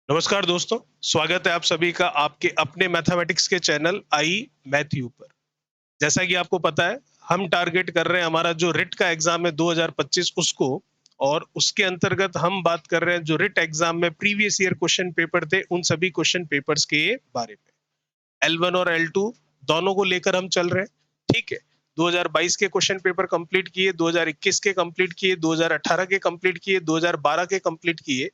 नमस्कार दोस्तों, स्वागत है आप सभी का आपके अपने मैथमेटिक्स के चैनल आई मैथ्यू पर। जैसा कि आपको पता है, हम टारगेट कर रहे हैं हमारा जो रिट का एग्जाम है 2025 उसको, और उसके अंतर्गत हम बात कर रहे हैं जो रिट एग्जाम में प्रीवियस ईयर क्वेश्चन पेपर थे उन सभी क्वेश्चन पेपर्स के बारे में। L1 और L2 दोनों को लेकर हम चल रहे हैं, ठीक है। 2022 के क्वेश्चन पेपर कंप्लीट किए, 2021 के कंप्लीट किए, 2018 के कंप्लीट किए, 2012 के कंप्लीट किए।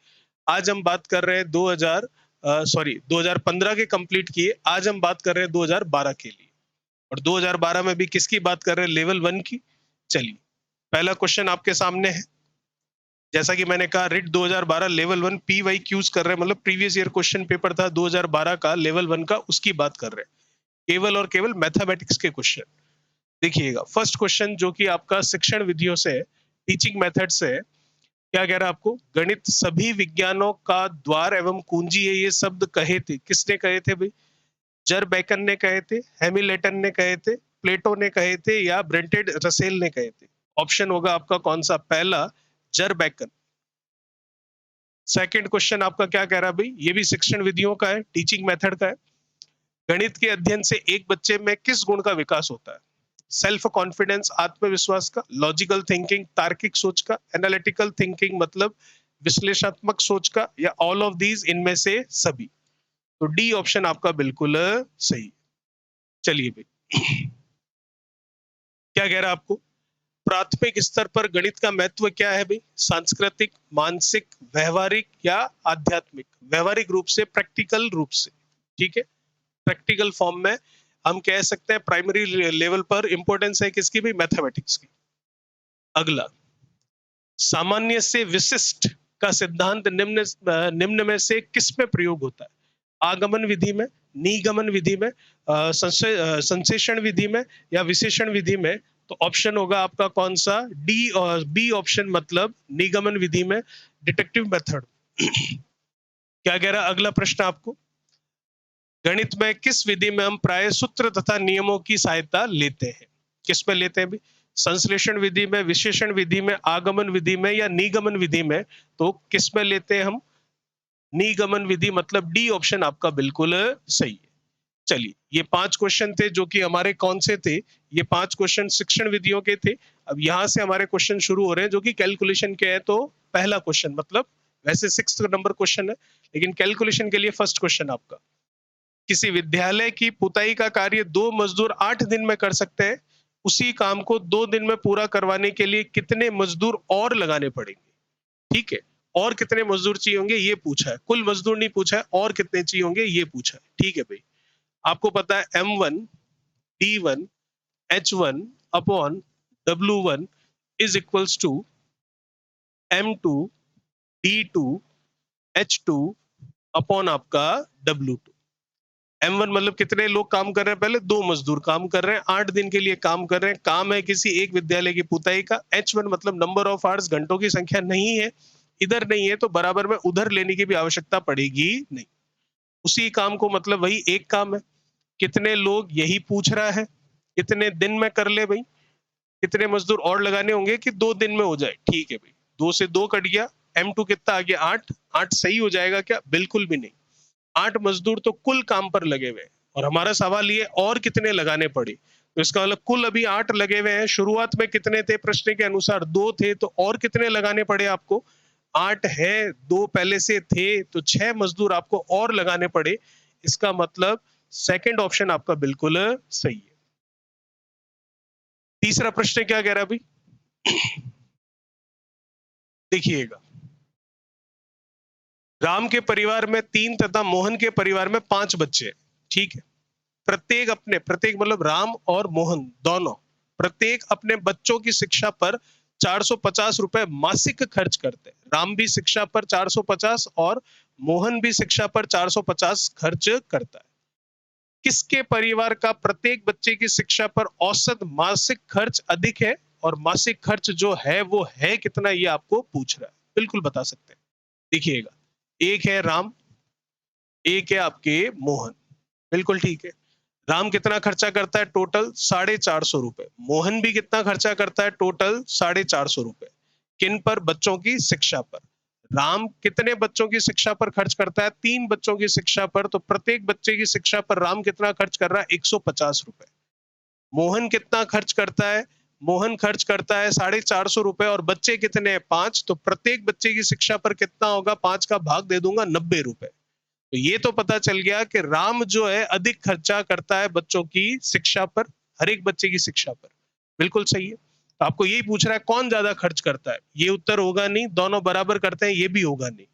आज हम बात कर रहे हैं 2015 के कंप्लीट किए, आज हम बात कर रहे हैं 2012 के लिए। और 2012 में भी किसकी बात कर रहे हैं? लेवल 1 की। चलिए, पहला क्वेश्चन आपके सामने है। जैसा कि मैंने कहा, रिट 2012 लेवल 1 PYQs कर रहे हैं, मतलब प्रीवियस ईयर क्वेश्चन पेपर था 2012 का लेवल 1 का, उसकी बात कर रहे हैं। केवल और केवल मैथमेटिक्स के क्वेश्चन। देखिएगा, फर्स्ट क्वेश्चन जो कि आपका शिक्षण विधियों से, टीचिंग मेथड से, क्या कह रहा है आपको? गणित सभी विज्ञानों का द्वार एवं कुंजी है, ये शब्द कहे थे। किसने कहे थे भाई? जर बैकन ने कहे थे, हैमिल्टन ने कहे थे, प्लेटो ने कहे थे, या ब्रेंटेड रसेल ने कहे थे? ऑप्शन होगा आपका कौन सा? पहला, जर बैकन। सेकंड क्वेश्चन आपका क्या कह रहा है भाई? ये भी शिक्षण विधियों का है, टीचिंग मेथड का है। गणित के अध्ययन से एक बच्चे में किस गुण का विकास होता है? सेल्फ कॉन्फिडेंस, आत्मविश्वास का, लॉजिकल थिंकिंग, तार्किक सोच का, एनालिटिकल थिंकिंग मतलब विश्लेषणात्मक सोच का, या ऑल ऑफ दीज, इनमें से सभी? तो डी ऑप्शन आपका बिल्कुल सही। चलिए भाई, क्या कह रहा है आपको? प्राथमिक स्तर पर गणित का महत्व क्या है भाई? सांस्कृतिक, मानसिक, व्यवहारिक या आध्यात्मिक? व्यवहारिक रूप से, प्रैक्टिकल रूप से, ठीक है। प्रैक्टिकल फॉर्म में हम कह सकते हैं प्राइमरी लेवल पर इंपॉर्टेंस है किसकी भी? मैथमेटिक्स की। अगला, सामान्य से विशिष्ट का सिद्धांत निम्न में से किस में प्रयोग होता है? आगमन विधि में, निगमन विधि में, संश्लेषण विधि में, या विशेषण विधि में? तो ऑप्शन होगा आपका कौन सा? डी और बी ऑप्शन, मतलब निगमन विधि में, डिटेक्टिव मेथड। क्या कह रहा है अगला प्रश्न आपको? गणित में किस विधि में हम प्राय सूत्र तथा नियमों की सहायता लेते हैं? किस में लेते हैं भी? संश्लेषण विधि में, विशेषण विधि में, आगमन विधि में, या निगमन विधि में? तो किस में लेते हैं हम? निगमन विधि, मतलब डी ऑप्शन आपका बिल्कुल सही है। चलिए, ये 5 क्वेश्चन थे जो कि हमारे कौन से थे? ये 5 क्वेश्चन शिक्षण विधियों के थे। अब यहाँ से हमारे क्वेश्चन शुरू हो रहे हैं जो कि कैलकुलेशन के हैं। तो पहला क्वेश्चन, मतलब वैसे 6th नंबर क्वेश्चन है, लेकिन कैलकुलेशन के लिए फर्स्ट क्वेश्चन आपका। किसी विद्यालय की पुताई का कार्य 2 मजदूर 8 दिन में कर सकते हैं, उसी काम को 2 दिन में पूरा करवाने के लिए कितने मजदूर और लगाने पड़ेंगे? ठीक है, और कितने मजदूर चाहिए होंगे ये पूछा है, कुल मजदूर नहीं पूछा है, और कितने चाहिए होंगे ये पूछा है। ठीक है भाई, आपको पता है M1 D1 H1 upon W1 is equals to M2 D2 H2 upon आपका W2। M1 मतलब कितने लोग काम कर रहे हैं? पहले 2 मजदूर काम कर रहे हैं, 8 दिन के लिए काम कर रहे हैं, काम है किसी एक विद्यालय की पुताई का। H1 मतलब नंबर ऑफ आवर्स, घंटों की संख्या नहीं है, इधर नहीं है, तो बराबर में उधर लेने की भी आवश्यकता पड़ेगी नहीं। उसी काम को, मतलब वही एक काम है, कितने लोग यही पूछ रहा है, कितने दिन में कर ले भाई, कितने मजदूर और लगाने होंगे कि 2 दिन में हो जाए। ठीक है भाई, 2 से 2 कट गया, M2 कितना आ गया? 8। 8 सही हो जाएगा क्या? बिल्कुल भी नहीं। 8 मजदूर तो कुल काम पर लगे हुए हैं, और हमारा सवाल ये और कितने लगाने पड़े, तो इसका मतलब कुल अभी 8 लगे हुए हैं। शुरुआत में कितने थे? प्रश्न के अनुसार 2 थे, तो और कितने लगाने पड़े आपको? 8 है, 2 पहले से थे, तो 6 मजदूर आपको और लगाने पड़े। इसका मतलब सेकंड ऑप्शन आपका बिल्कुल सही है। तीसरा प्रश्न क्या कह रहा है भाई? देखिएगा, राम के परिवार में 3 तथा मोहन के परिवार में 5 बच्चे हैं, ठीक है। प्रत्येक मतलब राम और मोहन दोनों, प्रत्येक अपने बच्चों की शिक्षा पर 450 रुपए मासिक खर्च करते हैं। राम भी शिक्षा पर 450 और मोहन भी शिक्षा पर 450 खर्च करता है। किसके परिवार का प्रत्येक बच्चे की शिक्षा पर औसत मासिक खर्च अधिक है, और मासिक खर्च जो है वो है कितना, ये आपको पूछ रहा है। बिल्कुल बता सकते हैं। देखिएगा, एक है राम, एक है आपके मोहन। बिल्कुल ठीक है। राम कितना खर्चा करता है? टोटल 450 रुपए। मोहन भी कितना खर्चा करता है? टोटल 450 रुपए। किन पर? बच्चों की शिक्षा पर। राम कितने बच्चों की शिक्षा पर खर्च करता है? 3 बच्चों की शिक्षा पर। तो प्रत्येक बच्चे की शिक्षा पर राम कितना खर्च कर रहा है? 150 रुपए। मोहन कितना खर्च करता है? मोहन खर्च करता है 450 रुपए, और बच्चे कितने हैं? 5। तो प्रत्येक बच्चे की शिक्षा पर कितना होगा? 5 का भाग दे दूंगा 90 रुपए। तो ये तो पता चल गया कि राम जो है अधिक खर्चा करता है बच्चों की शिक्षा पर, हर एक बच्चे की शिक्षा पर। बिल्कुल सही है। तो आपको यही पूछ रहा है कौन ज्यादा खर्च करता है? ये उत्तर होगा नहीं, दोनों बराबर करते हैं, ये भी होगा नहीं।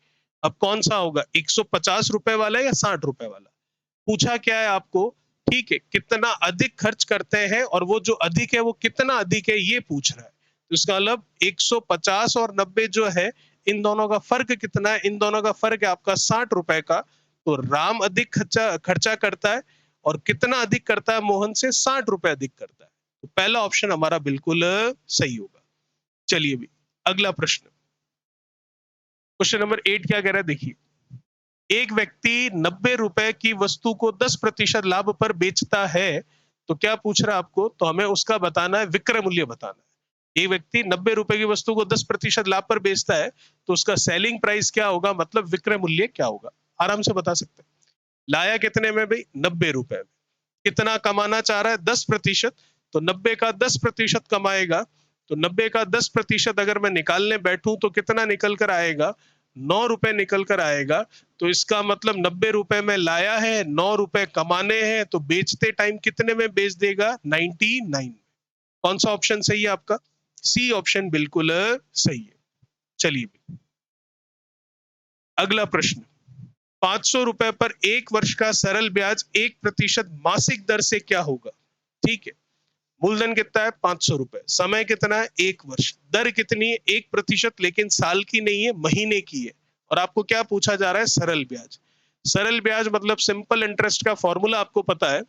अब कौन सा होगा? 150 रुपए वाला या 60 रुपए वाला? पूछा क्या है आपको? ठीक है, कितना अधिक खर्च करते हैं, और वो जो अधिक है वो कितना अधिक है ये पूछ रहा है। तो इसका मतलब 150 और 90 जो है, इन दोनों का फर्क कितना है? इन दोनों का फर्क है आपका 60 रुपए का। तो राम अधिक खर्चा खर्चा करता है, और कितना अधिक करता है मोहन से? 60 रुपए अधिक करता है। तो पहला ऑप्शन हमारा बिल्कुल सही होगा। चलिए भी अगला प्रश्न, क्वेश्चन नंबर 8 क्या कह रहा है देखिए। एक व्यक्ति 90 रुपए की वस्तु को 10% लाभ पर बेचता है, तो क्या पूछ रहा है आपको? तो हमें उसका बताना है, विक्रय मूल्य बताना है। एक व्यक्ति 90 रुपए की वस्तु को 10% लाभ पर बेचता है, तो उसका सेलिंग प्राइस क्या होगा, मतलब विक्रय मूल्य क्या होगा? आराम से बता सकते हैं। लाया कितने में भाई? 90 रुपए में। कितना कमाना चाह रहा है? 10%। तो 90 का 10% कमाएगा। तो 90 का 10% अगर मैं निकालने बैठूं तो कितना निकल कर आएगा? 9 रुपए निकल कर आएगा। तो इसका मतलब 90 रुपए में लाया है, 9 रुपए कमाने हैं, तो बेचते टाइम कितने में बेच देगा? 99। कौन सा ऑप्शन सही है आपका? सी ऑप्शन बिल्कुल सही है। चलिए अगला प्रश्न, 500 रुपए पर 1 वर्ष का सरल ब्याज 1% मासिक दर से क्या होगा? ठीक है, मूलधन कितना है? 500 रुपए। समय कितना है? 1 वर्ष। दर कितनी है? 1%, लेकिन साल की नहीं है, महीने की है। और आपको क्या पूछा जा रहा है? सरल ब्याज। सरल ब्याज मतलब सिंपल इंटरेस्ट का फॉर्मूला आपको पता है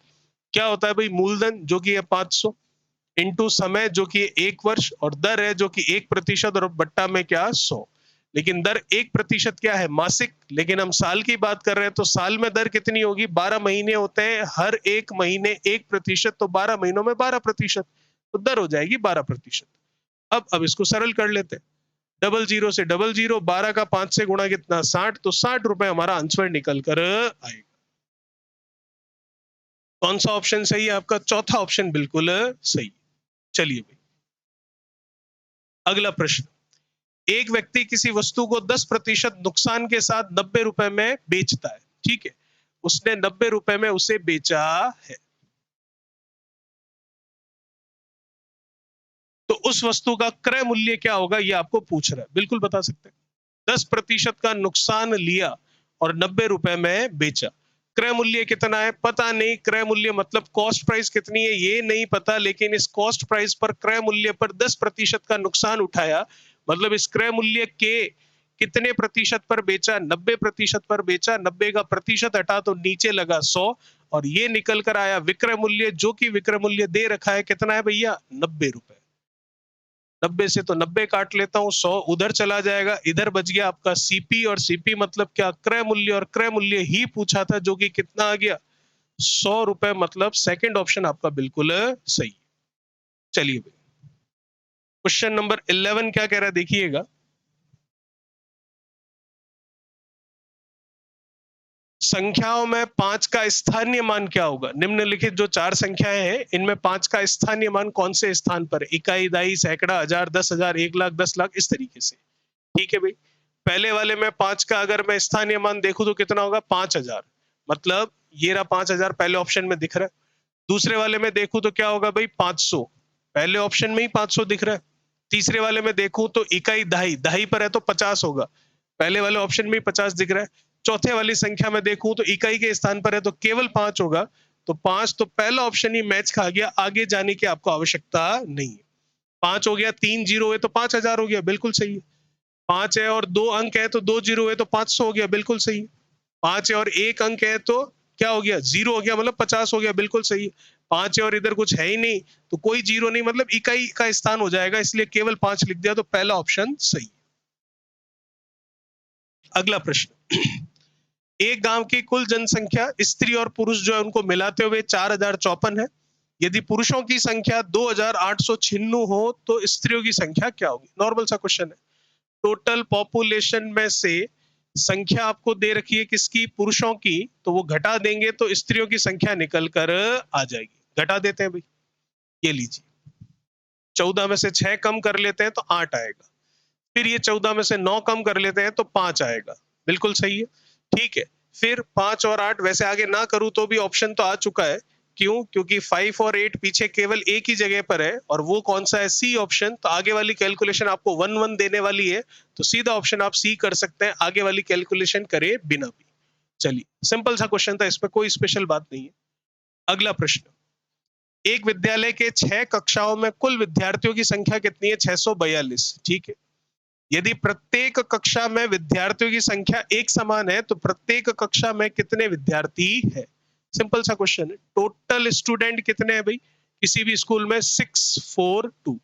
क्या होता है भाई? मूलधन जो कि है 500 इंटू समय जो कि 1 वर्ष, और दर है जो कि 1%, और बट्टा में क्या? 100। लेकिन दर 1% क्या है? मासिक। लेकिन हम साल की बात कर रहे हैं, तो साल में दर कितनी होगी? 12 महीने होते हैं, हर एक महीने 1%, तो 12 महीनों में 12%, तो दर हो जाएगी 12%। अब इसको सरल कर लेते हैं। डबल जीरो से डबल जीरो, 12 का 5 से गुणा कितना? 60। तो 60 रुपए हमारा आंसर निकल कर आएगा। कौन सा ऑप्शन सही है आपका? चौथा ऑप्शन बिल्कुल सही। चलिए भाई अगला प्रश्न, एक व्यक्ति किसी वस्तु को 10% नुकसान के साथ 90 रुपए में बेचता है। ठीक है, उसने 90 रुपए में उसे बेचा है, तो उस वस्तु का क्रय मूल्य क्या होगा ये आपको पूछ रहा है। बिल्कुल बता सकते हैं। 10% का नुकसान लिया और 90 रुपए में बेचा, क्रय मूल्य कितना है? पता नहीं। क्रय मूल्य मतलब कॉस्ट प्राइस कितनी है ये नहीं पता, लेकिन इस कॉस्ट प्राइस पर क्रय मूल्य पर 10% का नुकसान उठाया, मतलब इस क्रय मूल्य के कितने प्रतिशत पर बेचा? 90% पर बेचा। 90 का प्रतिशत हटा तो नीचे लगा 100, और ये निकल कर आया विक्रय मूल्य, जो कि विक्रय मूल्य दे रखा है कितना है भैया? 90 रुपए। 90 से तो 90 काट लेता हूं, 100 उधर चला जाएगा, इधर बच गया आपका सीपी, और सीपी मतलब क्या? क्रय मूल्य, और क्रय मूल्य ही पूछा था जो कि कितना आ गया? 100 रुपए। मतलब सेकंड ऑप्शन आपका बिल्कुल सही। चलिए क्वेश्चन नंबर 11 क्या कह रहा है देखिएगा। संख्याओं में 5 का स्थानीय मान क्या होगा? निम्नलिखित जो 4 संख्याएं हैं, इनमें 5 का स्थानीय मान कौन से स्थान पर? इकाई, दहाई, सैकड़ा, हजार, 10,000, 1 लाख, 10 लाख, इस तरीके से। ठीक है भाई, पहले वाले में 5 का अगर मैं स्थानीय मान देखूं तो कितना होगा? 5,000। मतलब ये रहा 5,000, पहले ऑप्शन में दिख रहा है। दूसरे वाले में देखूं तो क्या होगा भाई? 500, पहले ऑप्शन में ही 500 दिख रहा है। तीसरे वाले में देखूं तो इकाई, दहाई, दहाई पर है तो 50 होगा, पहले वाले ऑप्शन में ही 50 दिख रहा है। चौथे वाली संख्या में देखूं तो इकाई के स्थान पर है तो केवल 5 होगा, तो 5, तो पहला ऑप्शन ही मैच खा गया, आगे जाने की आपको आवश्यकता नहीं है। 5 हो गया, 3 जीरो हुए तो 5,000 हो गया, बिल्कुल सही है। 5 है और 2 अंक है तो 2 जीरो हुए तो 500 हो गया, बिल्कुल सही है। 5 है और 1 अंक है तो क्या हो गया? जीरो हो गया, मतलब 50 हो गया, बिल्कुल सही है। 5 है और इधर कुछ है ही नहीं तो कोई जीरो नहीं, मतलब इकाई का स्थान हो जाएगा, इसलिए केवल 5 लिख दिया, तो पहला ऑप्शन सही। अगला प्रश्न, एक गांव की कुल जनसंख्या स्त्री और पुरुष जो है उनको मिलाते हुए 4054 है। यदि पुरुषों की संख्या 2896 हो तो स्त्रियों की संख्या क्या होगी? नॉर्मल सा क्वेश्चन है। टोटल पॉपुलेशन में से संख्या आपको दे रखी है किसकी, पुरुषों की, तो वो घटा देंगे तो स्त्रियों की संख्या निकल कर आ जाएगी। घटा देते हैं भाई, ये लीजिए, 14 में से 6 कम कर लेते हैं तो 8 आएगा, फिर ये 14 में से 9 कम कर लेते हैं तो 5 आएगा। बिल्कुल सही है, ठीक है। फिर 5 और 8, वैसे आगे ना करूं तो भी ऑप्शन तो आ चुका है। क्यों? क्योंकि 5 और 8 पीछे केवल एक ही जगह पर है, और वो कौन सा है, सी ऑप्शन। तो आगे वाली कैलकुलेशन आपको 1 1 देने वाली है, तो सीधा ऑप्शन आप सी कर सकते हैं, आगे वाली कैलकुलेशन करे बिना भी। चलिए, सिंपल सा क्वेश्चन था, इसमें कोई स्पेशल बात नहीं है। अगला प्रश्न, एक विद्यालय के 6 कक्षाओं में कुल विद्यार्थियों की संख्या कितनी है, 642। ठीक है। यदि प्रत्येक कक्षा में विद्यार्थियों की संख्या एक समान है तो प्रत्येक कक्षा में कितने विद्यार्थी है। सिंपल सा क्वेश्चन है। टोटल स्टूडेंट कितने हैं भाई, किसी भी स्कूल में 642,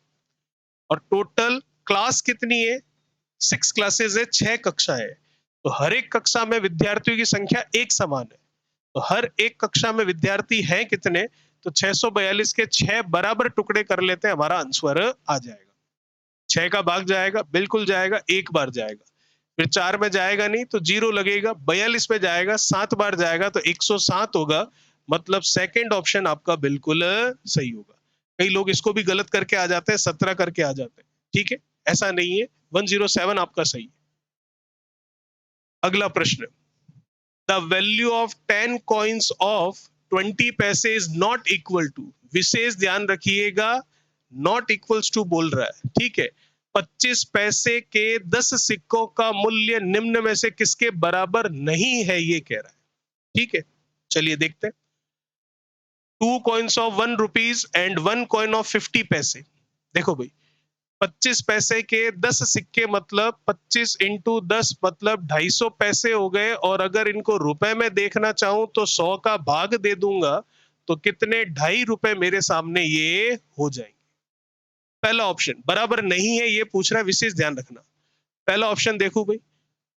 और टोटल क्लास कितनी है, 6 क्लासेस है, 6 कक्षा है, तो हर एक कक्षा में विद्यार्थियों की संख्या एक समान है, तो हर एक कक्षा में विद्यार्थी हैं कितने, तो 642 के 6 बराबर टुकड़े कर लेते हैं, हमारा आंसर आ जाएगा। 6 का भाग जाएगा, बिल्कुल जाएगा, एक बार जाएगा, फिर 4 में जाएगा नहीं तो 0 लगेगा, 42 में जाएगा, 7 बार जाएगा तो 107 होगा, मतलब सेकंड ऑप्शन आपका बिल्कुल सही होगा। कई लोग इसको भी गलत करके आ जाते हैं, 17 करके आ जाते हैं, ठीक है, ऐसा नहीं है, 107 आपका सही है। अगला प्रश्न, the value of 10 coins of 20 पैसे इज नॉट इक्वल टू, विशेष ध्यान रखिएगा, नॉट इक्वल्स टू बोल रहा है, ठीक है। 25 पैसे के 10 सिक्कों का मूल्य निम्न में से किसके बराबर नहीं है, ये कह रहा है, ठीक है। चलिए देखते हैं। 2 coins of 1 rupees and 1 coin of 50 पैसे। देखो भाई, 25 पैसे के 10 सिक्के मतलब 25 इंटू 10 मतलब 250 पैसे हो गए, और अगर इनको रुपए में देखना चाहूं तो 100 का भाग दे दूंगा तो कितने, 2.5 रुपए मेरे सामने ये हो जाएंगे। पहला ऑप्शन बराबर नहीं है ये पूछ रहा है, विशेष ध्यान रखना। पहला ऑप्शन देखो भाई,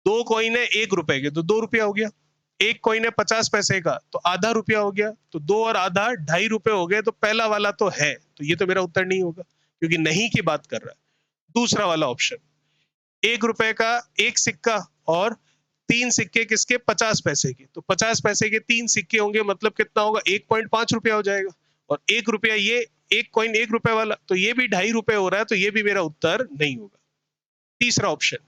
2 कॉइन है 1 रुपए के तो 2 रुपया हो गया, एक कॉइन है 50 पैसे का तो आधा रुपया हो गया, तो 2 और आधा 2.5 रुपए हो गए, तो पहला वाला तो है, तो ये तो मेरा उत्तर नहीं होगा क्योंकि नहीं की बात कर रहा है। दूसरा वाला ऑप्शन, 1 रुपए का एक सिक्का और 3 सिक्के किसके, 50 पैसे के, तो 50 पैसे के 3 सिक्के होंगे, मतलब कितना होगा, 1.5 रुपया हो जाएगा, और 1 रुपया ये, एक कॉइन 1 रुपए वाला, तो ये भी 2.5 रुपए हो रहा है, तो ये भी मेरा उत्तर नहीं होगा। तीसरा ऑप्शन,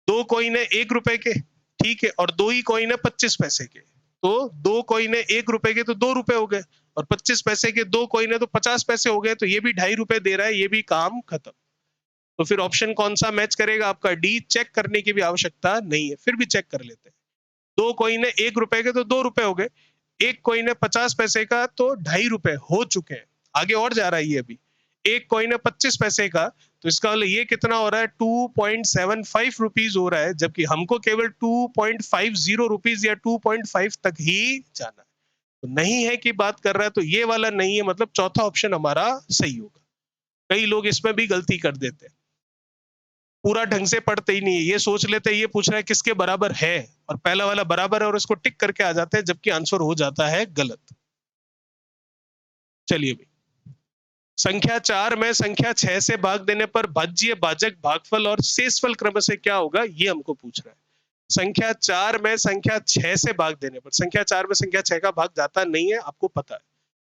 2 कॉइन है 1 रुपए के, ठीक है, और 2 ही कॉइन है 25 पैसे के, तो 2 कॉइन है 1 रुपए के तो 2 रुपए हो गए, और 25 पैसे के 2 कॉइन है तो 50 पैसे हो गए, तो ये भी 2.5 रुपए दे रहा है, ये भी काम खत्म। तो फिर ऑप्शन कौन सा मैच करेगा आपका, डी। चेक करने की भी आवश्यकता नहीं है, फिर भी चेक कर लेते हैं। 2 कॉइन है 1 रुपए के तो 2 रुपए हो गए, एक कॉइन है 50 पैसे का तो 2.5 रुपए हो चुके हैं, आगे और जा रहा है ये अभी। एक कॉइन है 25 पैसे का, तो इसका मतलब ये कितना हो रहा है, 2.75 रुपीज हो रहा है, जबकि हमको केवल 2.50 रुपीज या 2.5 तक ही जाना है, तो नहीं है कि बात कर रहा है, तो ये वाला नहीं है, मतलब चौथा ऑप्शन हमारा सही होगा। कई लोग इसमें भी गलती कर देते हैं, पूरा ढंग से पढ़ते ही नहीं है, ये सोच लेते हैं ये पूछ रहा है किसके बराबर है, और पहला वाला बराबर है और इसको टिक करके आ जाते हैं, जबकि आंसर हो जाता है गलत। चलिए भाई, संख्या 4 में संख्या 6 से भाग देने पर भाज्य, भाजक, भागफल और शेषफल क्रम से क्या होगा, ये हमको पूछ रहा है। संख्या 4 में संख्या 6 से भाग देने पर, संख्या 4 में संख्या 6 का भाग जाता नहीं है, आपको पता है,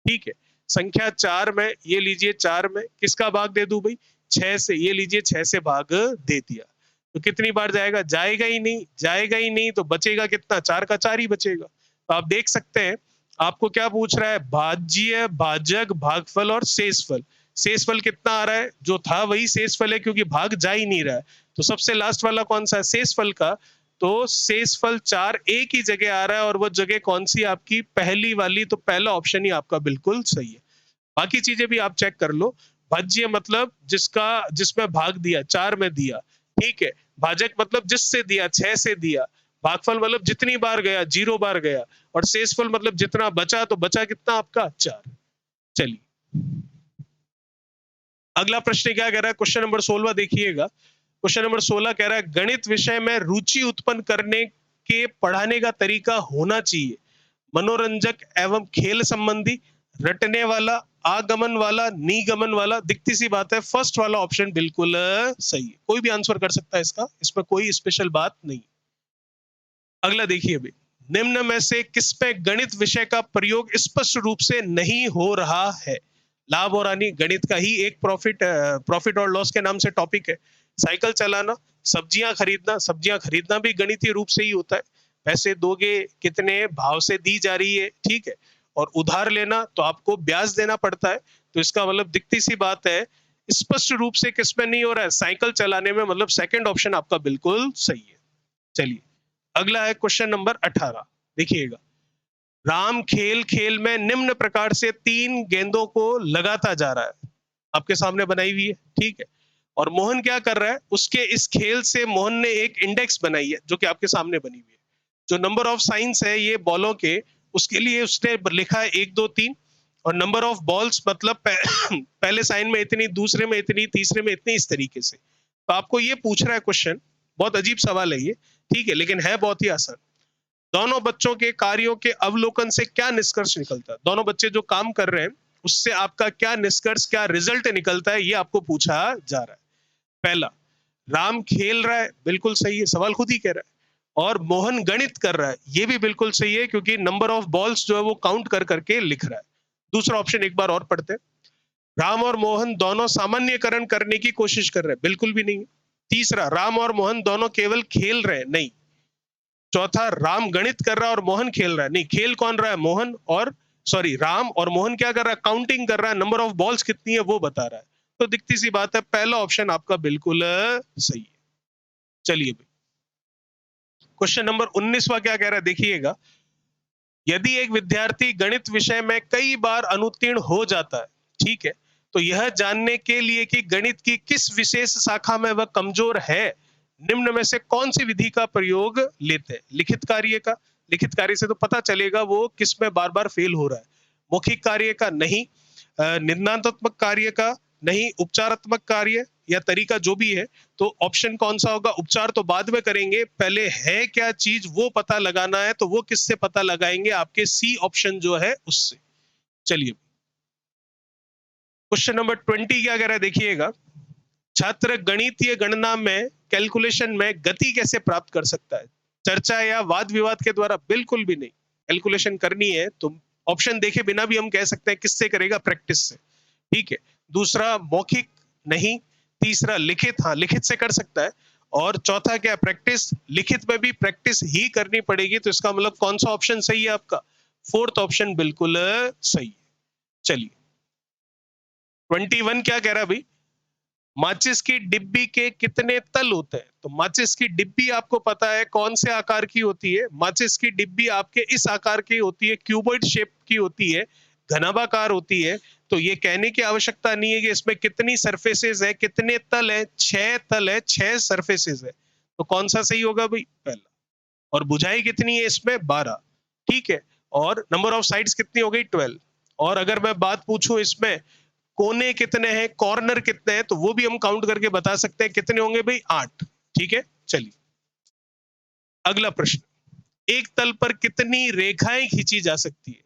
ठीक है। संख्या 4 में, ये लीजिए 4 में किसका भाग दे दूं भाई, 6 से, ये लीजिए 6 से भाग दे दिया, तो कितनी बार जाएगा, जाएगा ही नहीं, जाएगा ही नहीं, तो बचेगा कितना, 4 का 4 ही बचेगा। तो आप देख सकते हैं, आपको क्या पूछ रहा है, भाज्य, भाजक, भागफल और शेषफल। शेषफल कितना आ रहा है, जो था वही शेषफल है, क्योंकि भाग जा ही नहीं रहा है, तो सबसे लास्ट वाला कौन सा है, शेषफल का, तो शेषफल 4 एक ही जगह आ रहा है, और वो जगह कौन सी आपकी, पहली वाली, तो पहला ऑप्शन ही आपका बिल्कुल सही है। बाकी चीजें भी आप चेक कर लो। भाज्य मतलब जिसका, जिसमें भाग दिया, 4 में दिया, ठीक है। भाजक मतलब जिससे दिया, 6 से दिया। भागफल मतलब जितनी बार गया, 0 बार गया, और शेषफल मतलब जितना बचा, तो बचा कितना आपका, 4। चलिए, अगला प्रश्न क्या कह रहा है, क्वेश्चन नंबर 16 देखिएगा। क्वेश्चन नंबर 16 कह रहा है, गणित विषय में रुचि उत्पन्न करने के पढ़ाने का तरीका होना चाहिए मनोरंजक एवं खेल संबंधी, रटने वाला, आगमन वाला, निगमन वाला, दिखती सी बात है फर्स्ट वाला ऑप्शन बिल्कुल सही है। कोई भी आंसर कर सकता है इसका, इसमें कोई स्पेशल बात नहीं। अगला देखिए अभी, निम्न में से किसमें गणित विषय का प्रयोग स्पष्ट रूप से नहीं हो रहा है? लाभ और हानि गणित का ही एक प्रॉफिट और लॉस के नाम से टॉपिक है। साइकिल चलाना, सब्जियां खरीदना भी गणितीय रूप से ही होता है। पैसे दोगे कितने भाव से दी जा रही है, ठीक है। और उधार लेना तो आपको ब्याज देना पड़ता है। तो इसका मतलब दिखती सी बात है, स्पष्ट रूप से किसमें नहीं हो रहा है? साइकिल चलाने में, मतलब सेकंड ऑप्शन आपका बिल्कुल सही है। चलिए अगला है क्वेश्चन नंबर 18। देखिएगा, राम खेल खेल में निम्न प्रकार से 3 गेंदों को लगाता जा रहा है। आपके सामने बनाई हुई है, ठीक है। और मोहन क्या कर रहा है? उसके इस खेल से मोहन ने एक इंडेक्स बनाई है जो कि आपके सामने बनी हुई है। जो नंबर ऑफ साइंस है ये बॉलों के, उसके लिए उसने लिखा है 1 2 3। और नंबर ऑफ बॉल्स मतलब पहले साइन में इतनी, दूसरे में इतनी, तीसरे में इतनी, इस तरीके से। तो आपको ये पूछ रहा है क्वेश्चन, बहुत अजीब सवाल है ये, ठीक है, लेकिन है बहुत ही आसान। दोनों बच्चों के कार्यों के अवलोकन से क्या निष्कर्ष निकलता है? दोनों बच्चे जो काम कर रहे हैं उससे आपका क्या निष्कर्ष, क्या रिजल्ट निकलता है, ये आपको पूछा जा रहा है। पहला, राम खेल रहा है, बिल्कुल सही है, सवाल खुद ही कह रहा है। और मोहन गणित कर रहा है, ये भी बिल्कुल सही है, क्योंकि नंबर ऑफ बॉल्स जो है वो काउंट कर करके लिख रहा है। दूसरा ऑप्शन एक बार और पढ़ते हैं, राम और मोहन दोनों सामान्यकरण करने की कोशिश कर रहे हैं, बिल्कुल भी नहीं है। तीसरा, राम और मोहन दोनों केवल खेल रहे हैं, नहीं। चौथा, राम गणित कर रहा है और मोहन खेल रहा है, नहीं। खेल कौन रहा है? मोहन और, सॉरी, राम, और मोहन क्या कर रहा है? काउंटिंग कर रहा है, नंबर ऑफ बॉल्स कितनी है वो बता रहा है। तो दिखती सी बात है, पहला ऑप्शन आपका बिल्कुल सही है। चलिए क्वेश्चन नंबर 19वां क्या कह रहा है, देखिएगा, यदि एक विद्यार्थी गणित विषय में कई बार अनुत्तीर्ण हो जाता है, ठीक है, तो यह जानने के लिए कि गणित की किस विशेष शाखा में वह कमजोर है, निम्न में से कौन सी विधि का प्रयोग लेते हैं? लिखित कार्य का, लिखित कार्य से तो पता चलेगा वो किस में बार बार फेल हो रहा है। मौखिक कार्य का, नहीं। निंदात्मक कार्य का, नहीं। उपचारात्मक कार्य या तरीका जो भी है, तो ऑप्शन कौन सा होगा? उपचार तो बाद में करेंगे, पहले है क्या चीज वो पता लगाना है, तो वो किससे पता लगाएंगे? आपके सी ऑप्शन जो है उससे। चलिए क्वेश्चन नंबर 20 क्या कह रहा है, देखिएगा, छात्र गणितीय गणना में, कैलकुलेशन में गति कैसे प्राप्त कर सकता है? चर्चा या वाद विवाद के द्वारा? बिल्कुल भी नहीं। कैलकुलेशन करनी है तो ऑप्शन देखे बिना भी हम कह सकते हैं किससे करेगा? प्रैक्टिस से, ठीक है। दूसरा, मौखिक, नहीं। तीसरा, लिखित, हाँ लिखित से कर सकता है। और चौथा क्या? प्रैक्टिस। लिखित में भी प्रैक्टिस ही करनी पड़ेगी, तो इसका मतलब कौन सा ऑप्शन सही है आपका? फोर्थ ऑप्शन बिल्कुल सही है। चलिए 21 क्या कह रहा है भाई, माचिस की डिब्बी के कितने तल होते हैं? तो माचिस की डिब्बी आपको पता है कौन से आकार की होती है? माचिस की डिब्बी आपके इस आकार की होती है, क्यूबॉइड शेप की होती है, घनाभाकार होती है। तो ये कहने की आवश्यकता नहीं है कि इसमें कितनी सरफेसेस है, कितने तल है। 6 तल है, 6 सरफेसेस है। तो कौन सा सही होगा भाई? पहला। और बुझाई कितनी है इसमें? 12, ठीक है। और नंबर ऑफ साइड्स कितनी हो गई? 12। और अगर मैं बात पूछूं इसमें कोने कितने हैं, कॉर्नर कितने हैं, तो वो भी हम काउंट करके बता सकते हैं। कितने होंगे भाई? 8, ठीक है। चलिए अगला प्रश्न, एक तल पर कितनी रेखाएं खींची जा सकती है?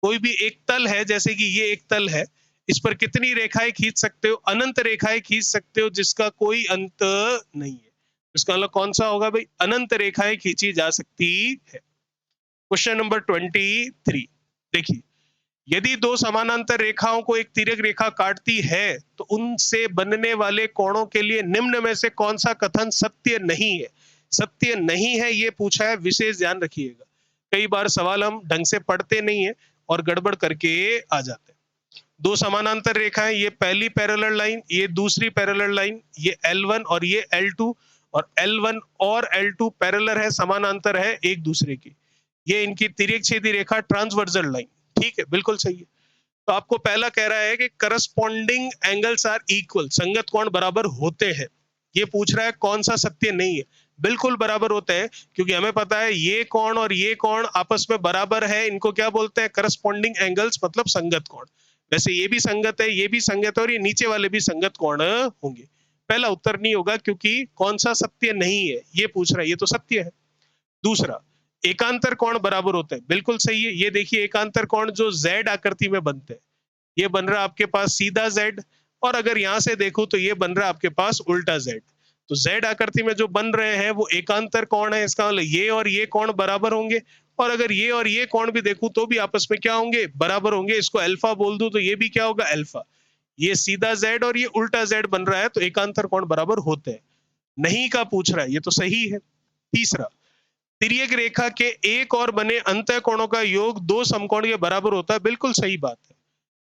कोई भी एक तल है, जैसे कि ये एक तल है, इस पर कितनी रेखाएं खींच सकते हो? अनंत रेखाएं खींच सकते हो, जिसका कोई अंत नहीं है। इसका मतलब कौन सा होगा भाई? अनंत रेखाएं खींची जा सकती है। क्वेश्चन नंबर 23, देखिए, यदि दो समानांतर रेखाओं को एक तिर्यक रेखा काटती है, तो उनसे बनने वाले कोणों के लिए निम्न में से कौन सा कथन सत्य नहीं है? सत्य नहीं है ये पूछा है, विशेष ध्यान रखिएगा। कई बार सवाल हम ढंग से पढ़ते नहीं है और गड़बड़ करके आ जाते हैं। दो समानांतर रेखाएं, ये पहली पैरेलल लाइन, ये दूसरी पैरेलल लाइन, ये L1 और ये L2, और L1 और L2 पैरेलल है, समानांतर है एक दूसरे की। ये इनकी तिर्यक छेदी रेखा, ट्रांसवर्सल लाइन, ठीक है, बिल्कुल सही है। तो आपको पहला कह रहा है कि करस्पॉन्डिंग एंगल्स आर इक्वल, संगत कोण बराबर होते हैं। ये पूछ रहा है कौन सा सत्य नहीं है? बिल्कुल बराबर होते हैं, क्योंकि हमें पता है ये कोण और ये कोण आपस में बराबर है, इनको क्या बोलते हैं? करस्पॉन्डिंग एंगल्स, मतलब संगत कोण। वैसे ये भी संगत है, ये भी संगत है, और ये नीचे वाले भी संगत कोण होंगे। पहला उत्तर नहीं होगा, क्योंकि कौन सा सत्य नहीं है ये पूछ रहा है, ये तो सत्य है। दूसरा, एकांतर कोण बराबर होते हैं, बिल्कुल सही है। ये देखिए एकांतर कोण जो Z आकृति में बनते हैं, ये बन रहा है आपके पास सीधा z, और अगर यहां से देखो तो ये बन रहा है आपके पास उल्टा z। तो z आकृति में जो बन रहे हैं वो एकांतर कोण है, इसका मतलब ये और ये कोण बराबर होंगे, और अगर ये और ये कोण भी देखूं तो भी आपस में क्या होंगे, बराबर होंगे। इसको अल्फा बोल दूं तो ये भी क्या होगा, अल्फा। ये सीधा z और ये उल्टा z बन रहा है, तो एकांतर कोण बराबर होते हैं। नहीं का पूछ रहा है, ये तो सही है। तीसरा, तिर्यक रेखा के एक और बने अंतः कोणों का योग दो समकोण के बराबर होता है, बिल्कुल सही बात है।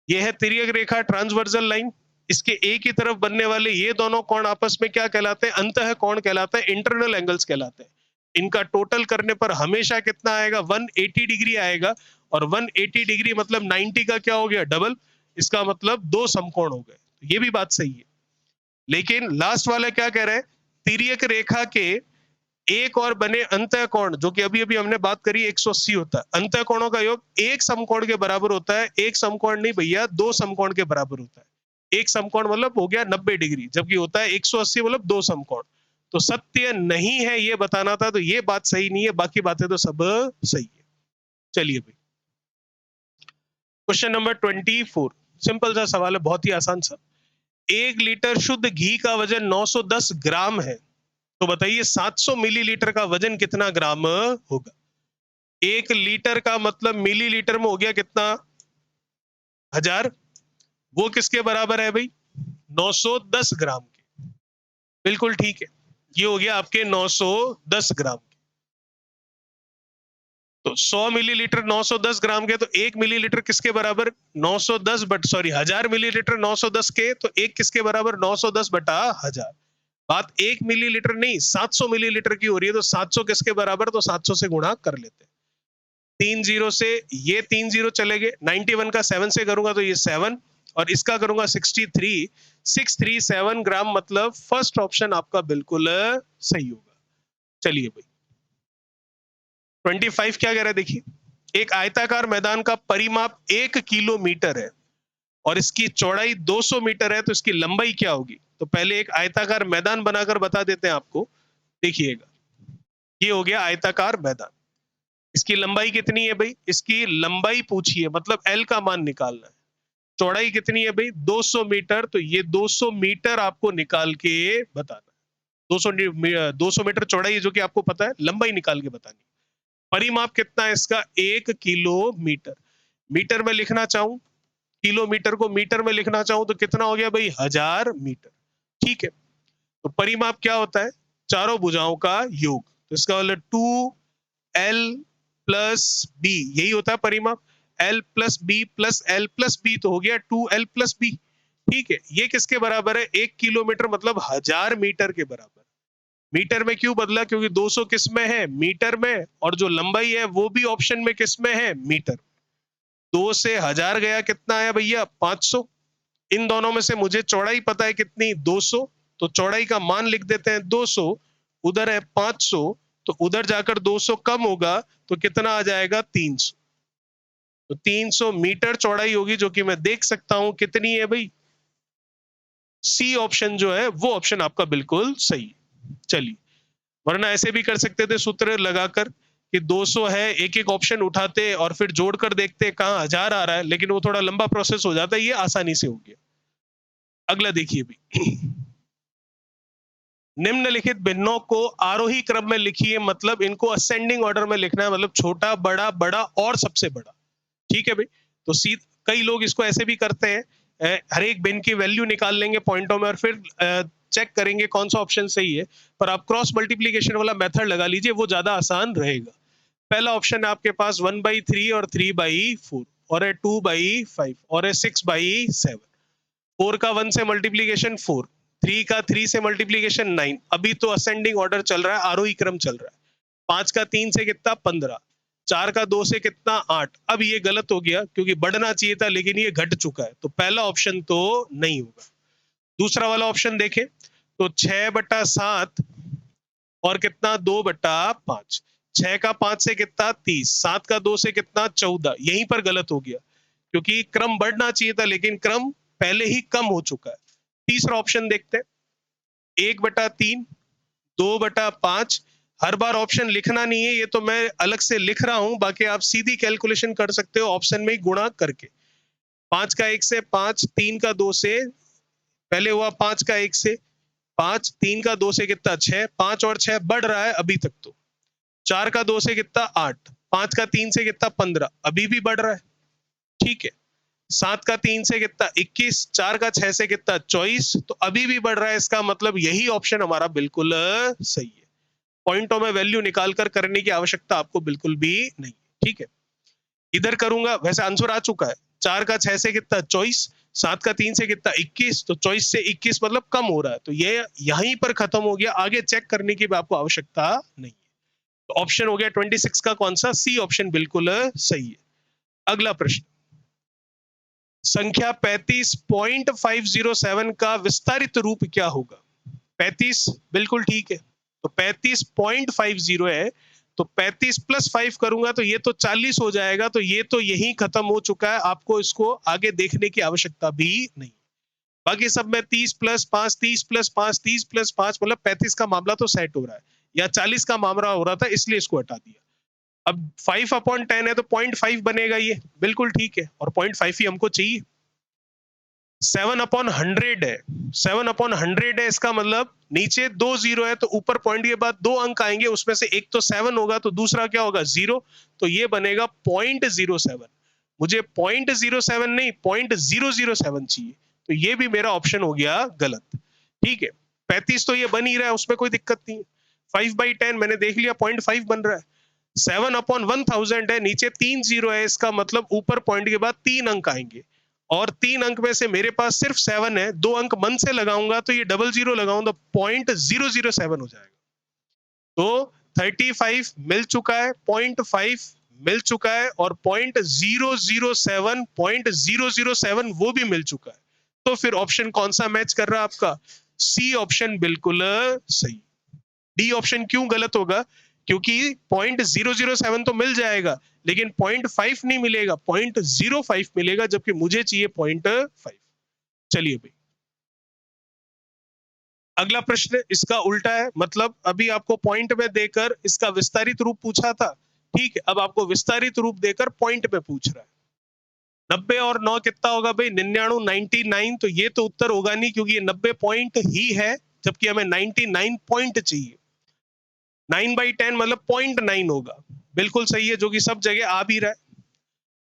यह है तिर्यक रेखा, ट्रांसवर्सल लाइन। इसके एक ही तरफ बनने वाले ये दोनों कोण आपस में क्या कहलाते हैं, अंतः कोण कहलाते हैं, इंटरनल एंगल्स कहलाते हैं। इनका टोटल करने पर हमेशा कितना आएगा, 180 डिग्री आएगा, और 180 डिग्री मतलब 90 का क्या हो गया, डबल। इसका मतलब दो समकोण हो गए, तो ये भी बात सही है। लेकिन लास्ट वाला क्या कह रहे हैं, तिर्यक रेखा के एक और बने अंतः कोण, जो कि अभी अभी हमने बात करी 180 होता है, अंतः कोणों का योग एक समकोण के बराबर होता है। एक समकोण नहीं भैया, दो समकोण के बराबर होता है। एक समकोण मतलब हो गया 90 डिग्री, जबकि होता है 180 मतलब दो समकोण। तो सत्य नहीं है ये बताना था, तो ये बात सही नहीं है, बाकी बातें तो सब सही है। चलिए भाई, क्वेश्चन नंबर 24, सिंपल सा सवाल है, बहुत ही आसान सा। 1 लीटर शुद्ध घी का वजन 910 ग्राम है, तो बताइए 700 मिलीलीटर का वजन कितना ग्राम होगा। 1 लीटर का मतलब मिलीलीटर में हो गया कितना, 1000। वो किसके बराबर है भाई, 910 ग्राम के। बिल्कुल ठीक है, ये हो गया आपके 910 ग्राम के। तो 100 मिलीलीटर 910 ग्राम के, तो 1 मिलीलीटर किसके बराबर, 910 बट सॉरी 1000 मिलीलीटर 910 के, तो एक किसके बराबर, 910 बटा 1000। बात 1 मिलीलीटर नहीं 700 मिलीलीटर की हो रही है, तो 700 किसके बराबर, तो 700 से गुणा कर लेते हैं। 30 से ये 30 चले गए, 91 का 7 से करूंगा तो ये 7, और इसका करूंगा 63, 637 ग्राम, मतलब फर्स्ट ऑप्शन आपका बिल्कुल सही होगा। चलिए भाई, 25 क्या कह रहा है, देखिए। एक आयताकार मैदान का परिमाप 1 किलोमीटर है और इसकी चौड़ाई 200 मीटर है, तो इसकी लंबाई क्या होगी। तो पहले एक आयताकार मैदान बनाकर बता देते हैं आपको। देखिएगा, ये हो गया आयताकार मैदान। इसकी लंबाई कितनी है भाई, इसकी लंबाई पूछिए, मतलब एल का मान निकालना है। चौड़ाई कितनी है भाई, 200 मीटर, तो ये 200 मीटर आपको निकाल के बताना है। 200 मीटर चौड़ाई है, जो कि आपको पता है, लंबाई निकाल के बतानी। परिमाप कितना है इसका, 1 किलोमीटर। मीटर में लिखना चाहूं, किलोमीटर को मीटर में लिखना चाहूं तो कितना हो गया भाई, 1000 मीटर। ठीक है, तो परिमाप क्या होता है, चारों भुजाओं का योग। तो इसका मतलब 2l प्लस बी, यही होता है परिमाप। l plus B plus L plus B, तो हो गया 2l प्लस बी। ठीक है, ये किसके बराबर है, 1 किलोमीटर मतलब 1000 मीटर के बराबर। मीटर में क्यों बदला, क्योंकि 200 किस में है, मीटर में, और जो लंबाई है वो भी ऑप्शन में किस में है, मीटर। 2 से 1000 गया, कितना आया भैया, 500। इन दोनों में से मुझे चौड़ाई पता है कितनी, 200, तो चौड़ाई का मान लिख देते हैं 200। उधर है 500, तो उधर जाकर 200 कम होगा, तो कितना आ जाएगा, 300। तो 300 मीटर चौड़ाई होगी, जो कि मैं देख सकता हूं कितनी है भाई, सी ऑप्शन जो है वो ऑप्शन आपका बिल्कुल सही। चलिए, वरना ऐसे भी कर सकते थे सूत्र लगाकर कि 200 है, एक एक ऑप्शन उठाते और फिर जोड़कर देखते कहां 1000 आ रहा है, लेकिन वो थोड़ा लंबा प्रोसेस हो जाता है, ये आसानी से हो गया। अगला देखिए भी, निम्नलिखित भिन्नों को आरोही क्रम में लिखिए, मतलब इनको असेंडिंग ऑर्डर में लिखना है, मतलब छोटा बड़ा बड़ा और सबसे बड़ा। ठीक है भाई, तो कई लोग इसको ऐसे भी करते हैं, हर एक भिन्न की वैल्यू निकाल लेंगे पॉइंटों में और फिर चेक करेंगे कौन सा ऑप्शन सही है। पर आप क्रॉस मल्टीप्लीकेशन वाला मेथड लगा लीजिए, वो ज्यादा आसान रहेगा। पहला ऑप्शन है आपके पास 1/3 और 3/4, और है 2/5, और है 6/7। 4 का 1 से मल्टीप्लीकेशन 4, 3 का 3 से मल्टीप्लीकेशन 9। अभी तो असेंडिंग ऑर्डर चल रहा है, आरोही क्रम चल रहा है। 5 का 3 से कितना, 15। 4 का 2 से कितना, 8। अब ये गलत हो गया, क्योंकि बढ़ना चाहिए था, लेकिन ये घट चुका है, तो पहला ऑप्शन तो नहीं होगा। दूसरा वाला ऑप्शन देखें, तो 6/7 और कितना, 2/5। 6 का 5 से कितना, 30। 7 का 2 से कितना, 14। यहीं पर गलत हो गया, क्योंकि क्रम बढ़ना चाहिए था, लेकिन क्रम पहले ही कम हो चुका है। तीसरा ऑप्शन देखते हैं, 1/3, 2/5। हर बार ऑप्शन लिखना नहीं है, ये तो मैं अलग से लिख रहा हूं, बाकी आप सीधी कैलकुलेशन कर सकते हो ऑप्शन में ही गुणा करके। 5 का 1 से 5, 3 का 2 से, पहले हुआ 5 का 1 से 5, 3 का 2 से कितना 6, 5 और 6 बढ़ रहा है अभी तक तो। 4 का 2 से कितना 8, 5 का 3 से कितना 15, अभी भी बढ़ रहा है, ठीक है। 7 का 3 से कितना 21, 4 का 6 से कितना 24, तो अभी भी बढ़ रहा है। इसका मतलब यही ऑप्शन हमारा बिल्कुल सही है। पॉइंटों में वैल्यू निकालकर करने की आवश्यकता आपको बिल्कुल भी नहीं, ठीक है। इधर करूंगा, वैसे आंसर आ चुका है। 4 का 6 से कितना 24, 7 का 3 से कितना 21, तो 24 से 21 मतलब कम हो रहा है, तो ये यहीं पर खत्म हो गया, आगे चेक करने की भी आपको आवश्यकता नहीं है। तो ऑप्शन हो गया 26 का कौन सा, सी ऑप्शन बिल्कुल सही है। अगला प्रश्न, संख्या 35.507 का विस्तारित रूप क्या होगा? 35 बिल्कुल ठीक है, तो 35.50 है, तो 35 प्लस 5 करूंगा तो ये तो 40 हो जाएगा, तो ये तो यही खत्म हो चुका है, आपको इसको आगे देखने की आवश्यकता भी नहीं। बाकी सब में 30 प्लस 5, 30 प्लस 5, 30 प्लस 5, मतलब 35 का मामला तो सेट हो रहा है, या 40 का मामला हो रहा था, इसलिए इसको हटा दिया। अब 5/10 है तो 0.5 बनेगा, ये बिल्कुल ठीक है, और 0.5 ही हमको चाहिए। 7/100 है, 7/100 है, इसका मतलब नीचे 2 जीरो है, तो ऊपर पॉइंट के बाद 2 अंक आएंगे, उसमें से एक तो 7 होगा, तो दूसरा क्या होगा 0, तो ये बनेगा 0.07। मुझे 0.07 नहीं 0.007 चाहिए, तो ये भी मेरा ऑप्शन हो गया गलत, ठीक है। 35 तो ये बन ही रहा है, उसमें कोई दिक्कत नहीं है। 5/10 मैंने देख लिया 0.5 बन रहा है। 7/1000 है, नीचे 3 जीरो है, इसका मतलब ऊपर पॉइंट के बाद 3 अंक आएंगे, और 3 अंक में से मेरे पास सिर्फ 7 है, 2 अंक मन से लगाऊंगा, तो ये डबल जीरो लगाऊंगा, 0.007 हो जाएगा। तो 35 मिल चुका है, 0.5 मिल चुका है, और 0.007 वो भी मिल चुका है। तो फिर ऑप्शन कौन सा मैच कर रहा है आपका? सी ऑप्शन बिल्कुल सही। डी ऑप्शन क्यों गलत होगा? क्योंकि 0.007 तो मिल जाएगा, लेकिन 0.5 नहीं मिलेगा, 0.05 मिलेगा, जबकि मुझे चाहिए 0.5। चलिए भाई, अगला प्रश्न इसका उल्टा है, मतलब अभी आपको पॉइंट में देकर इसका विस्तारित रूप पूछा था, ठीक है, अब आपको विस्तारित रूप देकर पॉइंट में पूछ रहा है। 90 और 9 कितना होगा भाई? 99, 99, तो ये तो उत्तर होगा नहीं, क्योंकि ये 90 पॉइंट ही है, जबकि हमें 99 पॉइंट चाहिए। 9/10 मतलब 0.9 होगा, बिल्कुल सही है, जो कि सब जगह आ भी रहा है।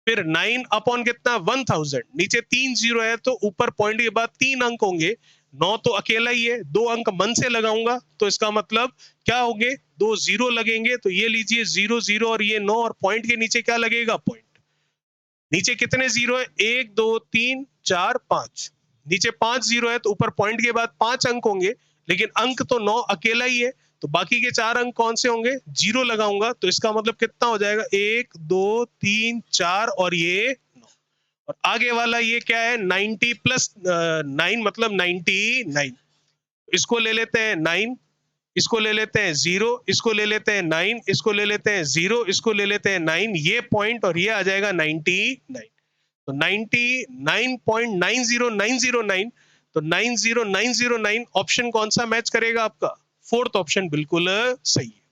फिर 9 अपॉन कितना 1000, नीचे 3 जीरो है, तो ऊपर पॉइंट के बाद 3 अंक होंगे, 9 तो अकेला ही है, 2 अंक मन से लगाऊंगा, तो इसका मतलब क्या होंगे, 2 जीरो लगेंगे, तो ये लीजिए 0 0 और ये 9, और पॉइंट के नीचे क्या लगेगा पॉइंट। नीचे कितने जीरो है? 1 2 3 4 5, नीचे 5 जीरो है, तो ऊपर पॉइंट के बाद 5 अंक होंगे, लेकिन अंक तो 9 अकेला ही है, तो बाकी के 4 अंक कौन से होंगे? जीरो लगाऊंगा, तो इसका मतलब कितना हो जाएगा? 1 2 3 4 और ये 9, और आगे वाला ये क्या है? 90 प्लस 9 मतलब 99। इसको ले लेते हैं 9, इसको ले लेते हैं 0, इसको ले लेते हैं 9, इसको ले लेते हैं 0, इसको ले लेते हैं 9, ये पॉइंट, और ये आ जाएगा 99। तो 99.90909, तो 90909 ऑप्शन कौन सा मैच करेगा आपका? फोर्थ ऑप्शन बिल्कुल सही है।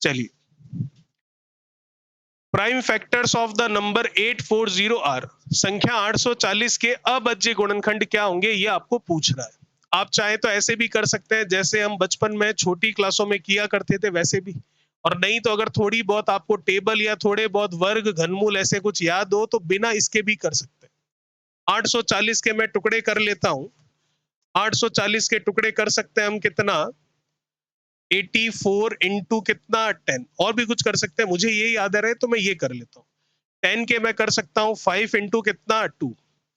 चलिए, prime factors of the number 840 are, संख्या 840 के अभाज्य गुणनखंड क्या होंगे, ये आपको पूछ रहा है। आप चाहे तो ऐसे भी कर सकते हैं, जैसे हम बचपन में छोटी क्लासों में किया करते थे वैसे भी, और नहीं तो अगर थोड़ी बहुत आपको टेबल या थोड़े बहुत वर्ग घनमूल ऐसे कुछ याद हो, तो बिना इसके भी कर सकते हैं। 840 के मैं टुकड़े कर लेता हूं, 840 के टुकड़े कर सकते हैं हम कितना? 84 इंटू कितना 10, और भी कुछ कर सकते हैं, मुझे ये याद आ रहा है तो मैं ये कर लेता हूँ। 10 के मैं कर सकता हूँ 5 इंटू कितना 2,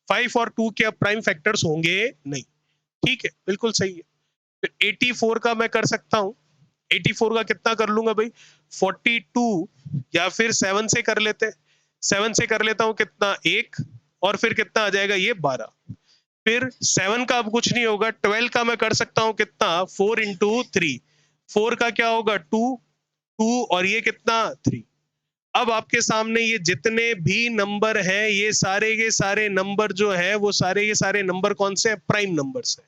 5 और 2 के अब प्राइम फैक्टर्स होंगे नहीं, ठीक है, बिल्कुल सही है। फिर 84 का मैं कर सकता हूँ, 84 का कितना कर लूंगा भाई? 42, या फिर 7 से कर लेते हैं, 7 से कर लेता हूँ कितना 1, और फिर कितना आ जाएगा ये 12। फिर 7 का अब कुछ नहीं होगा, 12 का मैं कर सकता हूँ कितना 4 इंटू 3, 4 का क्या होगा 2, 2 और ये कितना 3। अब आपके सामने ये जितने भी नंबर हैं, ये सारे के सारे नंबर जो है वो सारे के सारे नंबर कौन से हैं? प्राइम नंबर्स है।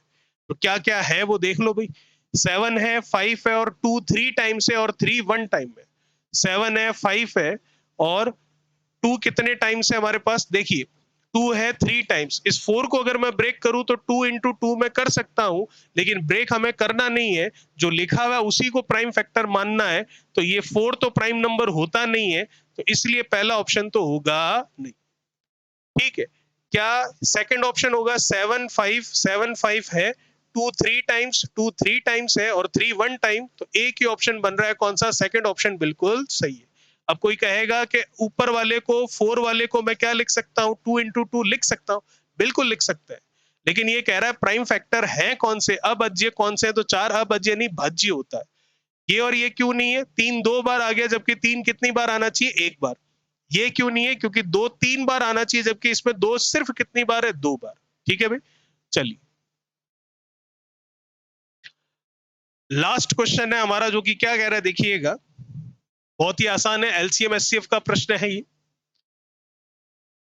तो क्या क्या है वो देख लो भाई। 7 है, 5 है, और 2 3 टाइम्स है, और 3 1 टाइम है। 7 है, 5 है, और 2 कितने टाइम्स है हमारे पास? देखिए, 2 है 3 टाइम्स, इस 4 को अगर मैं ब्रेक करूं तो 2 इंटू 2 मैं कर सकता हूं, लेकिन ब्रेक हमें करना नहीं है, जो लिखा हुआ है उसी को प्राइम फैक्टर मानना है, तो ये 4 तो प्राइम नंबर होता नहीं है, तो इसलिए पहला ऑप्शन तो होगा नहीं। ठीक है, क्या सेकंड ऑप्शन होगा 7 5, 7 5 है, 2 3 टाइम्स, 2 3 टाइम्स है और 3 1 टाइम, तो एक ही ऑप्शन बन रहा है, कौन सा? सेकंड ऑप्शन बिल्कुल सही है। अब कोई कहेगा कि ऊपर वाले को 4 वाले को मैं क्या लिख सकता हूं? 2 इंटू 2 लिख सकता हूं, बिल्कुल लिख सकते हैं, लेकिन ये कह रहा है प्राइम फैक्टर है कौन से, अभाज्य कौन से, तो 4 अभाज्य नहीं भाज्य होता है। ये और ये क्यों नहीं है? 3 2 बार आ गया, जबकि 3 कितनी बार आना चाहिए? 1 बार। ये क्यों नहीं है? क्योंकि 2 3 बार आना चाहिए, जबकि इसमें 2 सिर्फ कितनी बार है? 2 बार। ठीक है भाई, चलिए लास्ट क्वेश्चन है हमारा, जो कि क्या कह रहा है देखिएगा, बहुत ही आसान है, एलसीएम एचसीएफ का प्रश्न है ये।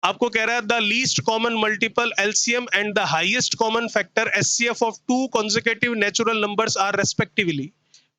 आपको कह रहा है the least common multiple LCM and the highest common factor HCF of two consecutive natural numbers are respectively,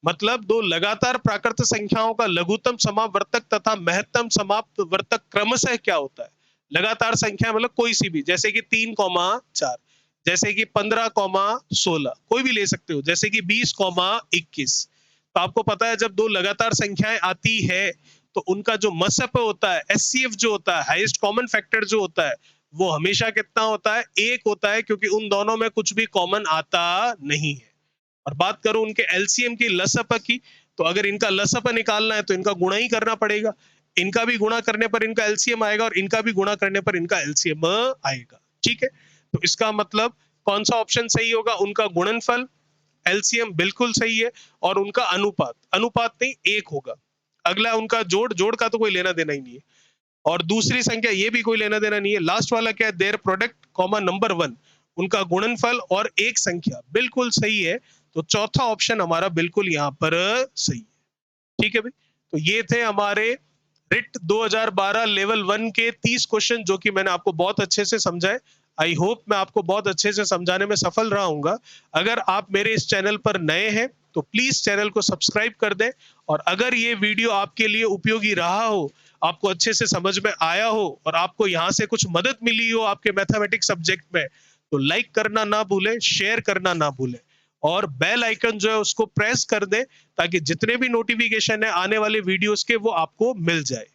मतलब दो लगातार प्राकृत संख्याओं का लघुत्तम समापवर्तक तथा महत्तम समापवर्तक क्रमशः क्या होता है? लगातार संख्या मतलब कोई सी भी, जैसे कि 3,4, जैसे कि 15,16, कोई भी ले सकते हो, जैसे कि 20,21। तो आपको पता है जब दो लगातार संख्याएं आती है तो उनका जो मसप होता है, एचसीएफ जो होता है, हाईएस्ट कॉमन फैक्टर जो होता है, वो हमेशा कितना होता है? 1 होता है, क्योंकि उन दोनों में कुछ भी कॉमन आता नहीं है। और बात करूं उनके एलसीएम की, लसअप की, तो अगर इनका लसअप निकालना है तो इनका गुणा ही करना पड़ेगा, इनका भी गुणा करने पर इनका एलसीएम आएगा और इनका भी गुणा करने पर इनका एलसीएम आएगा। ठीक है, तो इसका मतलब कौन सा ऑप्शन सही होगा? उनका गुणनफल, एलसीएम बिल्कुल सही है, और उनका अनुपात, अनुपात नहीं 1 होगा। अगला उनका जोड़, जोड़ का तो कोई लेना देना ही नहीं है, और दूसरी संख्या ये भी कोई लेना देना नहीं है। लास्ट वाला क्या है? देयर प्रोडक्ट कॉमा नंबर 1, उनका गुणनफल और एक संख्या, बिल्कुल सही है। तो चौथा ऑप्शन हमारा बिल्कुल यहाँ पर सही है। ठीक है भाई, तो ये थे हमारे रिट 2012 लेवल 1 के 30 क्वेश्चन, जो कि मैंने आपको बहुत अच्छे से समझाए। आई होप मैं आपको बहुत अच्छे से समझाने में सफल रहा हूंगा। अगर आप मेरे इस चैनल पर नए हैं तो प्लीज चैनल को सब्सक्राइब कर दें, और अगर ये वीडियो आपके लिए उपयोगी रहा हो, आपको अच्छे से समझ में आया हो और आपको यहाँ से कुछ मदद मिली हो आपके मैथमेटिक्स सब्जेक्ट में, तो लाइक करना ना भूलें, शेयर करना ना भूलें, और बेल आइकन जो है उसको प्रेस कर दें, ताकि जितने भी नोटिफिकेशन है आने वाले वीडियोस के वो आपको मिल जाए।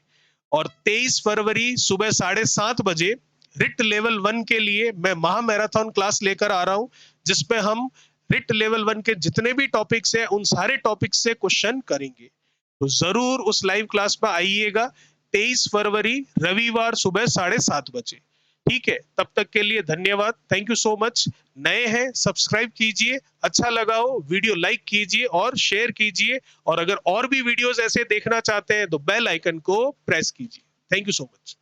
और 23 फरवरी सुबह 7:30 बजे रिट लेवल 1 के लिए मैं महा मैराथन क्लास लेकर आ रहा हूं, जिसमें हम रिट लेवल 1 के जितने भी टॉपिक्स हैं उन सारे टॉपिक्स से क्वेश्चन करेंगे। तो जरूर उस लाइव क्लास पर आइएगा, 23 फरवरी रविवार सुबह 7:30 बजे। ठीक है, तब तक के लिए धन्यवाद, थैंक यू सो मच। नए हैं सब्सक्राइब कीजिए, अच्छा लगा हो वीडियो लाइक कीजिए और शेयर कीजिए, और अगर और भी वीडियोस ऐसे देखना चाहते हैं तो बेल आइकन को प्रेस कीजिए। Thank you so much.